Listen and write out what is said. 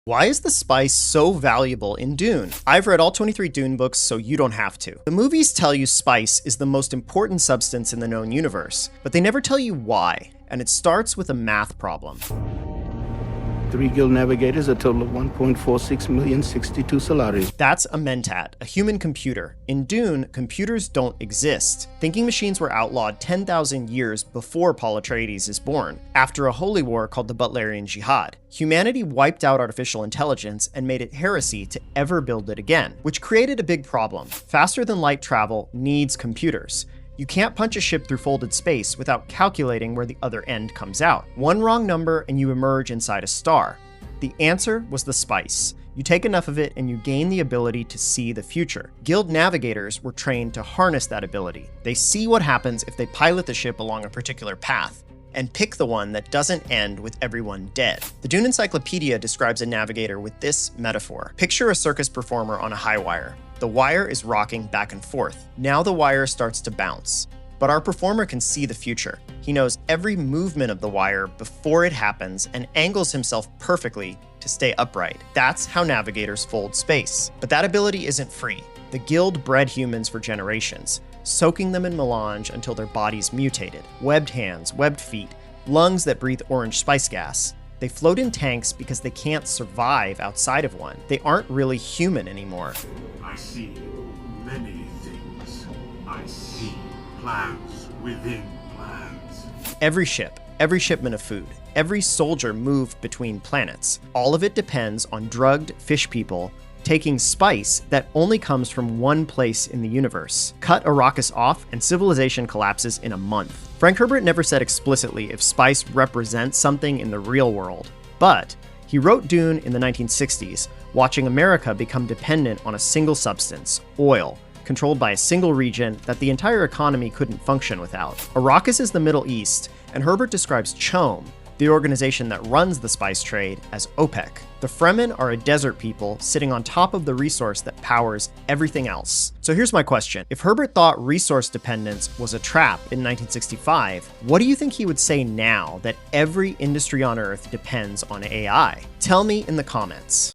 Why is the spice so valuable in Dune? I've read all 23 Dune books, so you don't have to. The movies tell you spice is the most important substance in the known universe, but they never tell you why, and it starts with a math problem. 3 guild navigators, a total of 1.46 million 62 salaries. That's a mentat, a human computer. In Dune, computers don't exist. Thinking machines were outlawed 10,000 years before Paul Atreides is born, after a holy war called the Butlerian Jihad. Humanity wiped out artificial intelligence and made it heresy to ever build it again, which created a big problem. Faster than light travel needs computers. You can't punch a ship through folded space without calculating where the other end comes out. One wrong number and you emerge inside a star. The answer was the spice. You take enough of it and you gain the ability to see the future. Guild navigators were trained to harness that ability. They see what happens if they pilot the ship along a particular path, and pick the one that doesn't end with everyone dead. The Dune Encyclopedia describes a navigator with this metaphor. Picture a circus performer on a high wire. The wire is rocking back and forth. Now the wire starts to bounce. But our performer can see the future. He knows every movement of the wire before it happens and angles himself perfectly to stay upright. That's how navigators fold space. But that ability isn't free. The guild bred humans for generations, soaking them in melange until their bodies mutated. Webbed hands, webbed feet, lungs that breathe orange spice gas. They float in tanks because they can't survive outside of one. They aren't really human anymore. I see many things. I see plans within plans. Every ship, every shipment of food, every soldier moved between planets. All of it depends on drugged fish people taking spice that only comes from one place in the universe. Cut Arrakis off and civilization collapses in a month. Frank Herbert never said explicitly if spice represents something in the real world, but he wrote Dune in the 1960s, watching America become dependent on a single substance, oil, controlled by a single region that the entire economy couldn't function without. Arrakis is the Middle East, and Herbert describes CHOAM, the organization that runs the spice trade, as OPEC. The Fremen are a desert people sitting on top of the resource that powers everything else. So here's my question. If Herbert thought resource dependence was a trap in 1965, what do you think he would say now that every industry on Earth depends on AI? Tell me in the comments.